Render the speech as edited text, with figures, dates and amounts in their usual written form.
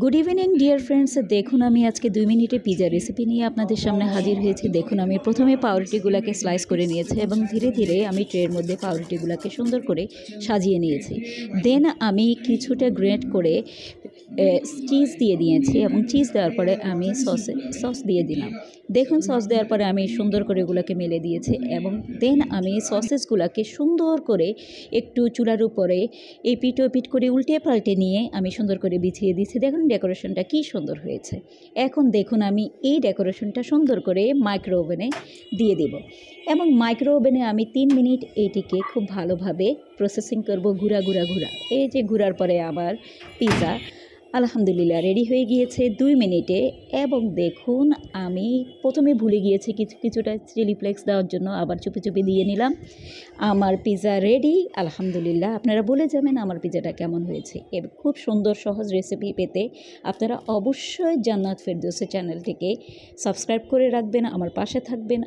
Good evening dear friends. দেখুন আমি আজকে 2 মিনিটে পিজা রেসিপি নিয়ে আপনাদের সামনে হাজির হয়েছি। দেখুন আমি প্রথমে পাউরুটিগুলোকে স্লাইস করে নিয়েছি এবং ধীরে ধীরে আমি ট্রের মধ্যে পাউরুটিগুলোকে সুন্দর করে সাজিয়ে নিয়েছি। দেন আমি কিছুটা গ্রেট করে চিজ দিয়ে দিয়েছি এবং চিজ দেওয়ার পরে আমি সস দিয়ে দিলাম। দেখুন সস দেওয়ার পরে আমি সুন্দর করে এগুলোকে মেলে দিয়েছি এবং দেন আমি সসেসগুলোকে সুন্দর করে একটু চুলার উপরে এপিট ওপিট করে উল্টে পাল্টে নিয়ে আমি সুন্দর করে বিছিয়ে দিয়েছি। দেখুন ডেকোরেশনটা কী সুন্দর হয়েছে। এখন দেখুন আমি এই ডেকোরেশনটা সুন্দর করে মাইক্রো ওভেনে দিয়ে দেব এবং মাইক্রো ওভেনে আমি 3 মিনিট এইটিকে খুব ভালোভাবে প্রসেসিং করব। ঘুরা এই যে ঘুরার পরে আমার পিৎজা আলহামদুলিল্লাহ রেডি হয়ে গিয়েছে 2 মিনিটে। এবং দেখুন আমি প্রথমে ভুলে গিয়েছি কিছুটা চিলি ফ্লেক্স দেওয়ার জন্য, আবার চুপি দিয়ে নিলাম। আমার পিৎজা রেডি আলহামদুলিল্লাহ। আপনারা বলে যাবেন আমার পিৎজাটা কেমন হয়েছে। খুব সুন্দর সহজ রেসিপি পেতে আপনারা অবশ্যই জান্নাত ফেরদৌসী চ্যানেলটিকে সাবস্ক্রাইব করে রাখবেন, আমার পাশে থাকবেন।